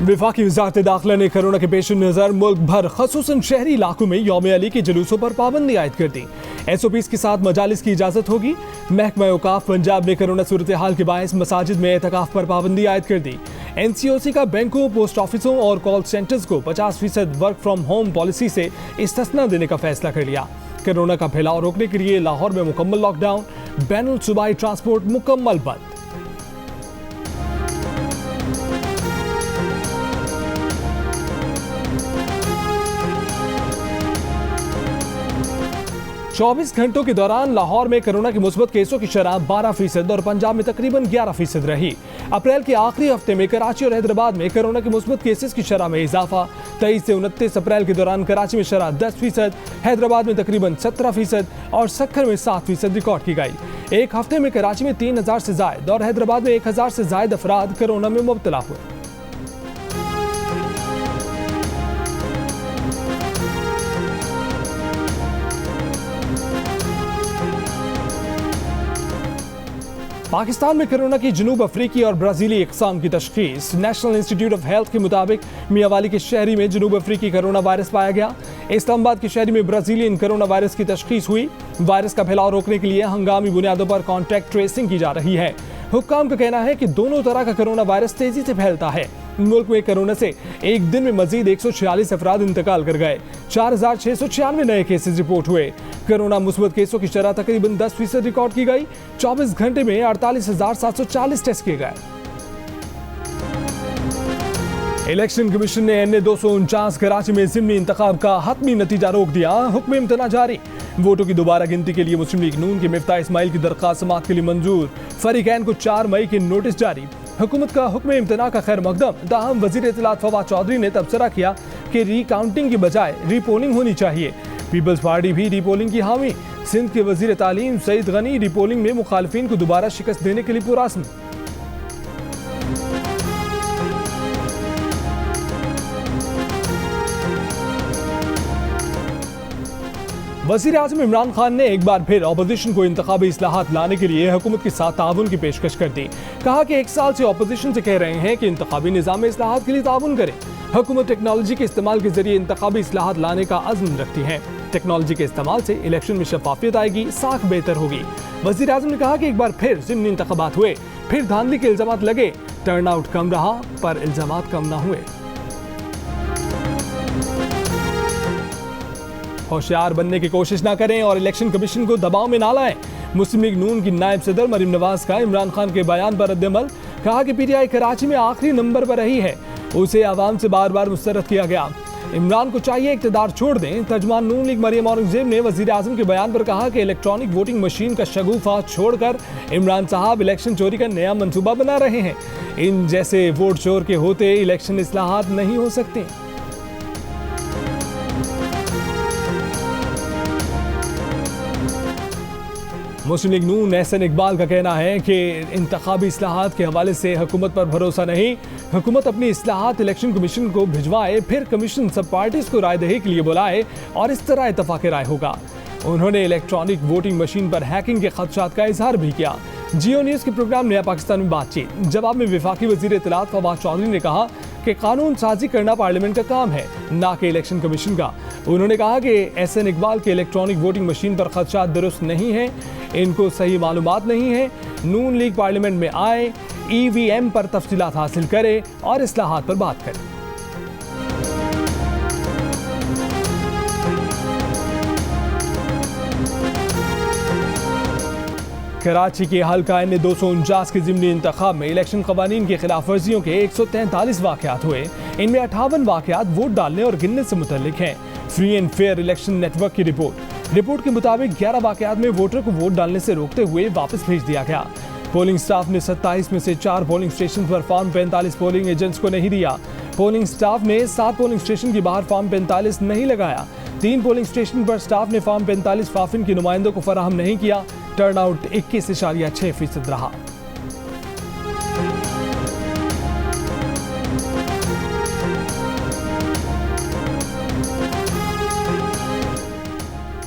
वफाकी वज़ारत दाखिला ने कोरोना के पेश नज़र मुल्क भर ख़ुसूसन शहरी इलाकों में यौम अली के जुलूसों पर पाबंदी आयद कर दी। SOPs के साथ मजालिस की इजाज़त होगी। महकमा औकाफ पंजाब ने कोरोना सूरत हाल के बायस मसाजिद में एतकाफ पर पाबंदी आयद कर दी। NCOC का बैंकों, पोस्ट ऑफिसों और कॉल सेंटर्स को 50% वर्क फ्रॉम होम पॉलिसी से इस्तिस्ना देने का फैसला कर लिया। कोरोना का फैलाव रोकने के लिए लाहौर में मुकम्मल लॉकडाउन, बैनुल सूबाई ट्रांसपोर्ट मुकम्मल बंद। चौबीस घंटों के दौरान लाहौर में कोरोना के मुस्बत केसों की शरह 12% और पंजाब में तकरीबन 11% रही। अप्रैल के आखिरी हफ्ते में कराची और हैदराबाद में कोरोना के मुस्बत केसेस की शरह में इजाफा। 23 से 29 अप्रैल के दौरान कराची में शरह 10%, हैदराबाद में तकरीबन 17% और सक्खर में 7% रिकॉर्ड की गई। एक हफ्ते में कराची में 3000 से जायद और हैदराबाद में 1000 से जायद अफराद कोरोना में मुब्तला हुए। पाकिस्तान में कोरोना की जनूब अफ्रीकी और ब्राज़ीली इक़साम की तशख़ीस। नेशनल इंस्टीट्यूट ऑफ हेल्थ के मुताबिक मियाँवाली के शहरी में जनूब अफ्रीकी कोरोना वायरस पाया गया। इस्लामाबाद के शहरी में ब्राज़ीलियन कोरोना वायरस की तशख़ीस हुई। वायरस का फैलाव रोकने के लिए हंगामी बुनियादों पर कॉन्टैक्ट ट्रेसिंग की जा रही है। हुक्काम का कहना है कि दोनों तरह का कोरोना वायरस तेजी से फैलता है। मुल्क में कोरोना से एक दिन में मजीद 146 अफराद इंतकाल कर गए। 4696 नए केसेस रिपोर्ट हुए। कोरोना मुस्बत केसों की शरह तकरीबन 10% रिकॉर्ड की गई। 24 घंटे में 48,740 टेस्ट किए गए। इलेक्शन कमीशन ने NA 249 कराची में ज़िमनी इंतखाब का हतमी नतीजा रोक दिया। हुक्म इम्तना जारी। वोटों की दोबारा गिनती के लिए मुस्लिम लीग नून के मिफ्ता इस्माइल की दरख्वास्त समाअत के लिए मंजूर। फरीकैन को 4 मई के नोटिस जारी। हुकूमत का हुक्म इम्तना का खैर मकदम। ताहम वज़ीर इत्तलात फवाद चौधरी ने तबसरा किया कि रीकाउंटिंग की बजाय रीपोलिंग होनी चाहिए। पीपल्स पार्टी भी रीपोलिंग की हामी। सिंध के वज़ीर तालीम सईद गनी रीपोलिंग में मुखालिफिन को दोबारा शिकस्त देने के लिए पुरअज़्म। वज़ीर आज़म इमरान खान ने एक बार फिर अपोजिशन को इंतखाबी इस्लाहात लाने के लिए हुकूमत के साथ ताउन की पेशकश कर दी। कहा कि 1 साल से अपोजिशन से कह रहे हैं कि इंतखाबी निज़ाम इस्लाहात के लिए ताउन करें। हुकूमत टेक्नोलॉजी के इस्तेमाल के जरिए इंतखाबी इस्लाहात लाने का अज़्म रखती है। टेक्नोलॉजी के इस्तेमाल से इलेक्शन में शफाफियत आएगी, साख बेहतर होगी। वज़ीर आज़म ने कहा कि एक बार फिर ज़िमनी इंतखाबात हुए, फिर धांधली के इल्ज़ामात लगे, टर्न आउट कम रहा पर इल्ज़ामात कम ना हुए। होशियार बनने की कोशिश ना करें और इलेक्शन कमीशन को दबाव में ना लाएं। मुस्लिम लीग नून की नायब सदर मरीम नवाज का इमरान खान के बयान पर रद्द-ए-अमल। कहा कि PTI कराची में आखिरी नंबर पर रही है, उसे आवाम से बार बार मुस्तरद किया गया। इमरान को चाहिए इक़्तिदार छोड़ दें। तर्जमान नून लीग मरियम औरंगज़ेब ने वज़ीर आज़म के बयान पर कहा कि इलेक्ट्रॉनिक वोटिंग मशीन का शगुफा छोड़कर इमरान साहब इलेक्शन चोरी का नया मंसूबा बना रहे हैं। इन जैसे वोट चोर के होते इलेक्शन इस्लाहात नहीं हो सकते। मुस्लिम लीग नून एहसन इकबाल का कहना है कि इंतखाबी इस्लाहात के हवाले से हुकूमत पर भरोसा नहीं। हुकूमत अपनी इस्लाहात इलेक्शन कमीशन को भिजवाए, फिर कमीशन सब पार्टीज को राय दही के लिए बुलाए और इस तरह इत्तफाक राय होगा। उन्होंने इलेक्ट्रॉनिक वोटिंग मशीन पर हैकिंग के खदशात का इजहार भी किया। जियो न्यूज़ के प्रोग्राम नया पाकिस्तान में बातचीत जवाब में वफाकी वज़ीर इत्तलात फवाद चौधरी ने कहा कि कानून साजी करना पार्लियामेंट का काम है, ना कि इलेक्शन कमीशन का। उन्होंने कहा कि एहसन इकबाल के इलेक्ट्रॉनिक वोटिंग मशीन पर खदशात दुरुस्त नहीं है, इनको सही मालूमात नहीं है। नून लीग पार्लियामेंट में आए, EVM पर तफसीलात हासिल करे और इस्लाहात पर बात करें। कराची के हल्का NA 249 के ज़िमनी इंतखाब में इलेक्शन क़वानीन की खिलाफ वर्जियों के 143 वाक़यात हुए। इनमें 58 वाक़यात वोट डालने और गिनने से मुतल्लिक हैं। Free and fair election network की रिपोर्ट के मुताबिक 11 वाक़यात में वोटर को वोट डालने से रोकते हुए वापस भेज दिया गया। पोलिंग स्टाफ ने 27 में से 4 पोलिंग स्टेशन पर फॉर्म 45 पोलिंग एजेंट्स को नहीं दिया। पोलिंग स्टाफ ने 7 पोलिंग स्टेशन के बाहर फॉर्म 45 नहीं लगाया। 3 पोलिंग स्टेशन पर स्टाफ ने फॉर्म 45 फाफिन के नुमाइंदों को फराहम नहीं किया। टर्नआउट 21.6% रहा।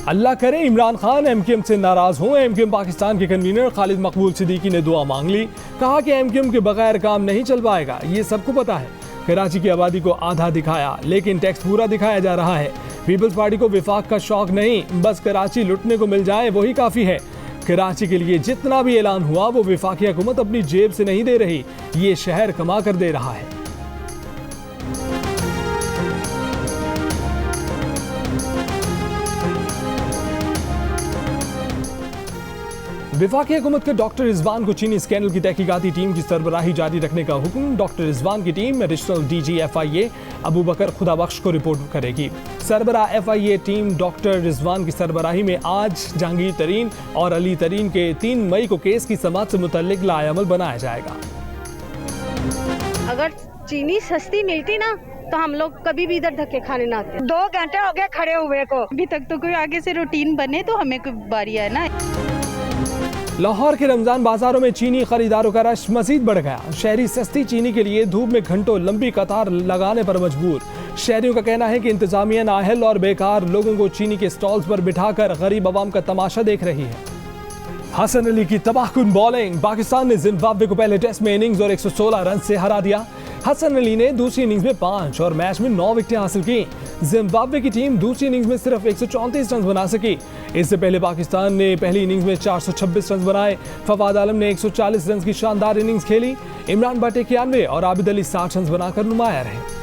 अल्लाह करे इमरान खान MKM से नाराज हों। MKM पाकिस्तान के कन्वीनर खालिद मकबूल सिद्दीकी ने दुआ मांग ली। कहा कि MKM के बगैर काम नहीं चल पाएगा, ये सबको पता है। कराची की आबादी को आधा दिखाया, लेकिन टैक्स पूरा दिखाया जा रहा है। पीपल्स पार्टी को विफाक का शौक नहीं, बस कराची लुटने को मिल जाए वही काफी है। कराची के लिए जितना भी ऐलान हुआ वो विफाकी हुकूमत अपनी जेब से नहीं दे रही, ये शहर कमा कर दे रहा है। विफाकी हुकूमत के डॉक्टर रिजवान को चीनी स्कैंडल की तहकीकाती टीम की सरबराही जारी रखने का हुक्म। डॉक्टर रिजवान की team additional DG FIA Abu Bakar Khudabakhsh को रिपोर्ट करेगी। सरबराह FIA टीम डॉक्टर रिजवान की सरबराही में आज जहांगीर तरीन और अली तरीन के 3 मई को केस की समाअत से मुतल्लिक लाएअमल बनाया जाएगा। अगर चीनी सस्ती मिलती ना तो हम लोग कभी भी इधर धक्के खाने ना आते। 2 घंटे हो गए खड़े हुए को, अभी तक तो कोई आगे से रूटीन बने तो हमें कोई बारी है ना। लाहौर के रमजान बाजारों में चीनी खरीदारों का रश मजीद बढ़ गया। शहरी सस्ती चीनी के लिए धूप में घंटों लंबी कतार लगाने पर मजबूर। शहरियों का कहना है कि इंतजामिया नाअहल और बेकार लोगों को चीनी के स्टॉल्स पर बिठाकर गरीब आवाम का तमाशा देख रही है। हसन अली की तबाहकुन बॉलिंग। पाकिस्तान ने जिम्बाब्वे को पहले टेस्ट में इनिंग्स और 116 रन से हरा दिया। हसन अली ने दूसरी इनिंग्स में 5 और मैच में 9 विकेटें हासिल की। जिम्बाब्वे की टीम दूसरी इनिंग्स में सिर्फ 134 रन बना सकी। इससे पहले पाकिस्तान ने पहली इनिंग्स में 426 रन बनाए। फवाद आलम ने 140 रन की शानदार इनिंग्स खेली। इमरान भट्ट 91 और आबिद अली 60 रन बनाकर नुमाया रहे।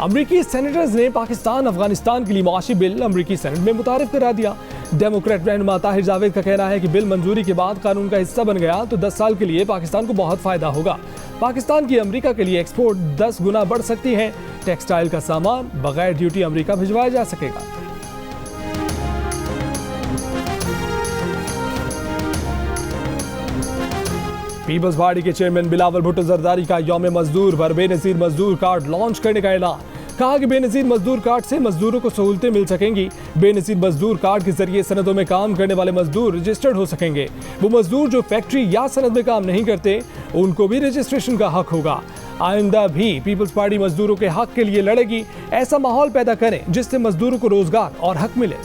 अमरीकी सेनेटर्स ने पाकिस्तान अफगानिस्तान के लिए मुआशी बिल अमरीकी सेनेट में मुतारिफ करा दिया। डेमोक्रेट रहनुमा ताहिर जावेद का कहना है कि बिल मंजूरी के बाद कानून का हिस्सा बन गया तो 10 साल के लिए पाकिस्तान को बहुत फायदा होगा। पाकिस्तान की अमरीका के लिए एक्सपोर्ट 10 गुना बढ़ सकती है। टेक्सटाइल का सामान बगैर ड्यूटी अमरीका भिजवाया जा सकेगा। पीपल्स पार्टी के चेयरमैन बिलावल भुट्टो जरदारी का यौम मजदूर पर बेनजीर मजदूर कार्ड लॉन्च करने का ऐलान। कहा कि बेनजीर मजदूर कार्ड से मजदूरों को सहूलतें मिल सकेंगी। बेनजीर मजदूर कार्ड के जरिए सनदों में काम करने वाले मजदूर रजिस्टर्ड हो सकेंगे। वो मजदूर जो फैक्ट्री या सनद में काम नहीं करते उनको भी रजिस्ट्रेशन का हक होगा। आइंदा भी पीपल्स पार्टी मजदूरों के हक के लिए लड़ेगी। ऐसा माहौल पैदा करें जिससे मजदूरों को रोजगार और हक मिले।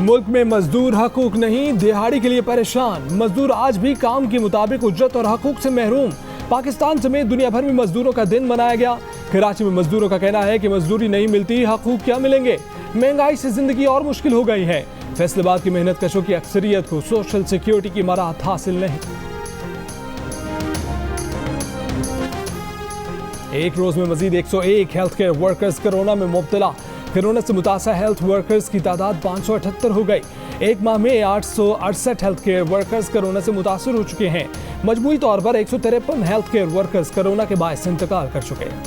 मुल्क में मजदूर हकूक नहीं, दिहाड़ी के लिए परेशान। मजदूर आज भी काम के मुताबिक उजरत और हकूक से महरूम। पाकिस्तान समेत दुनिया भर में मजदूरों का दिन मनाया गया। कराची में मजदूरों का कहना है कि मजदूरी नहीं मिलती, हकूक क्या मिलेंगे। महंगाई से जिंदगी और मुश्किल हो गई है। फैसलाबाद की मेहनत कशों की अक्सरियत को सोशल सिक्योरिटी की मराहत हासिल नहीं। एक रोज में मजीद 101 हेल्थ केयर वर्कर्स कोरोना में मुब्तला। कोरोना से मुतासर हेल्थ वर्कर्स की तादाद 578 हो गई। एक माह में 868 हेल्थ केयर वर्कर्स कोरोना से मुतासर हो चुके हैं। मजमूई तौर पर 153 हेल्थ केयर वर्कर्स कोरोना के बायस इंतकाल कर चुके हैं।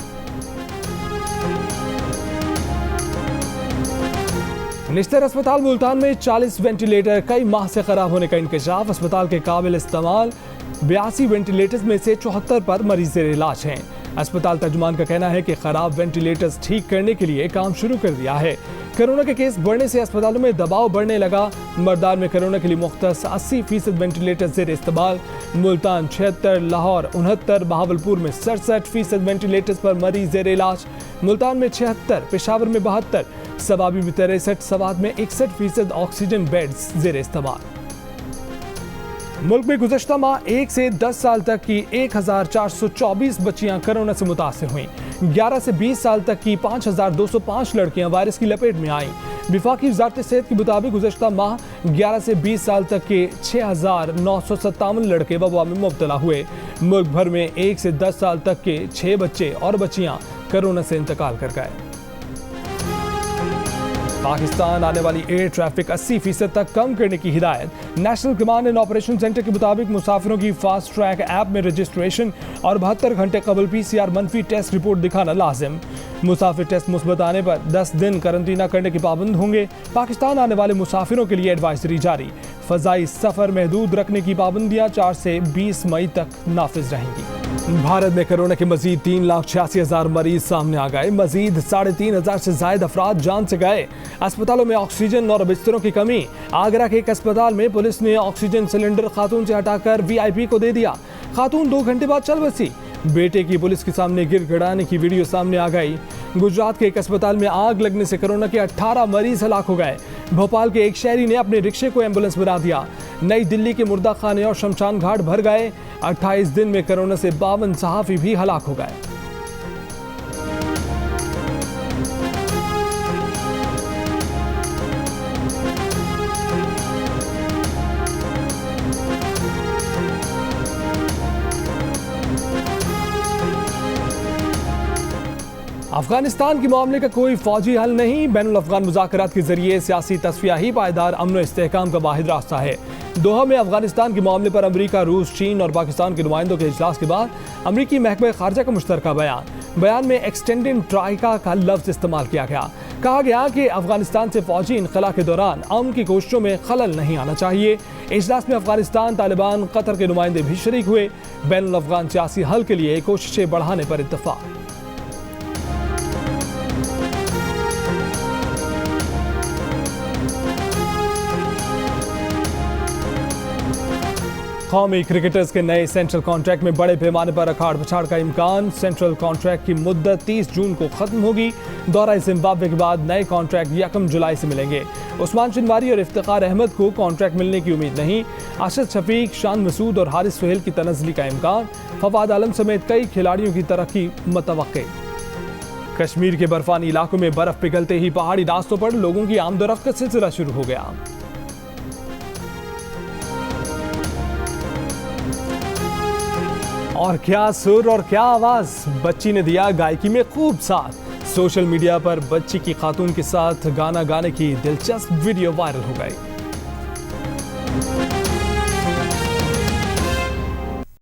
निश्तर अस्पताल मुल्तान में 40 वेंटिलेटर कई माह से खराब होने का इंकशाफ। अस्पताल के काबिल इस्तेमाल 82 वेंटिलेटर्स में से 74 पर मरीज जेर इलाज हैं। अस्पताल तर्जुमान का कहना है कि खराब वेंटिलेटर्स ठीक करने के लिए काम शुरू कर दिया है। कोरोना के केस बढ़ने से अस्पतालों में दबाव बढ़ने लगा। मर्दान में कोरोना के लिए मुख्तस 80% वेंटिलेटर जेर इस्तेमाल। मुल्तान 76, लाहौर 69, बहावलपुर में 67% वेंटिलेटर्स पर मरीज जेर इलाज। मुल्तान में 76, पेशावर में 72, सवाबी में 63, सवाद में 61% ऑक्सीजन बेड्स जेर इस्तेमाल। मुल्क में गुज़श्ता माह 1 से 10 साल तक की 1424 बच्चियां कोरोना से मुतासिर हुईं। 11 से 20 साल तक की 5205 लड़कियां वायरस की लपेट में आईं। विफाकी वज़ारत सेहत के मुताबिक गुज़श्ता माह 11 से 20 साल तक के 6957 लड़के वबा में मुब्तला हुए। मुल्क भर में 1 से 10 साल तक के 6 बच्चे और बच्चियां कोरोना से इंतकाल कर गए। पाकिस्तान आने वाली एयर ट्रैफिक 80% तक कम करने की हिदायत। National command and operation centre के मुताबिक मुसाफिरों की फास्ट ट्रैक ऐप में रजिस्ट्रेशन और 72 घंटे कबल PCR मनफी टेस्ट रिपोर्ट दिखाना लाजिम। मुसाफिर टेस्ट मुस्बत आने पर 10 दिन करंतना करने के पाबंद होंगे। पाकिस्तान आने वाले मुसाफिरों के लिए एडवाइजरी जारी। फ़ज़ाई सफ़र महदूद रखने की पाबंदियाँ 4 से 20 मई तक नाफिज रहेंगी। भारत में कोरोना के मजीद 3,86,000 मरीज सामने आ गए। मजीद 3,500 से ज्यादा अफराद जान से गए। अस्पतालों में ऑक्सीजन और बिस्तरों की कमी। आगरा के एक अस्पताल में पुलिस ने ऑक्सीजन सिलेंडर खातून से हटाकर VIP को दे दिया। खातून 2 घंटे बाद चल बसी। बेटे की पुलिस के सामने गिड़गिड़ाने की वीडियो सामने आ गई। गुजरात के एक अस्पताल में आग लगने से कोरोना के 18 मरीज हलाक हो गए। भोपाल के एक शहरी ने अपने रिक्शे को एम्बुलेंस बना दिया। नई दिल्ली के मुर्दा खाने और शमशान घाट भर गए। 28 दिन में कोरोना से 52 सहाफी भी हलाक हो गए। अफगानिस्तान के मामले का कोई फौजी हल नहीं। बैनुल अफगान मुज़ाकरात के जरिए सियासी तस्फिया ही पायदार अमन और इस्तेहकाम का वाहिद रास्ता है। दोहा में अफगानिस्तान के मामले पर अमेरिका, रूस, चीन और पाकिस्तान के नुमाइंदों के इजलास के बाद अमेरिकी महकमे खारजा का मुश्तरका बयान में एक्सटेंडेड ट्राइका का लफ्ज इस्तेमाल किया गया। कहा गया कि अफगानिस्तान से फौजी इनखला के दौरान अमन की कोशिशों में खलल नहीं आना चाहिए। इजलास में अफगानिस्तान, तालिबान, कतर के नुमाइंदे भी शरीक हुए। बैनुल अफगान सियासी हल के लिए कोशिशें बढ़ाने पर इत्तफाक। कौमी क्रिकेटर्स के नए सेंट्रल कॉन्ट्रैक्ट में बड़े पैमाने पर अखाड़ पछाड़ का इम्कान। सेंट्रल कॉन्ट्रैक्ट की मुद्दत 30 जून को खत्म होगी। दौरा जिम्बाब्वे के बाद नए कॉन्ट्रैक्ट 1 जुलाई से मिलेंगे। उस्मान चिनवारी और इफ्तिखार अहमद को कॉन्ट्रैक्ट मिलने की उम्मीद नहीं। अरशद शफीक, शान मसूद और हारिस सुहेल की तनज़्ज़ुली का इम्कान। फवाद आलम समेत कई खिलाड़ियों की तरक्की मुतवक्के। कश्मीर के बर्फानी इलाकों में बर्फ पिघलते ही पहाड़ी रास्तों पर लोगों की आमदोरफ्त का सिलसिला शुरू हो गया। और क्या सुर और क्या आवाज, बच्ची ने दिया गायकी में खूब साथ। सोशल मीडिया पर बच्ची की खातून के साथ गाना गाने की दिलचस्प वीडियो वायरल हो गई।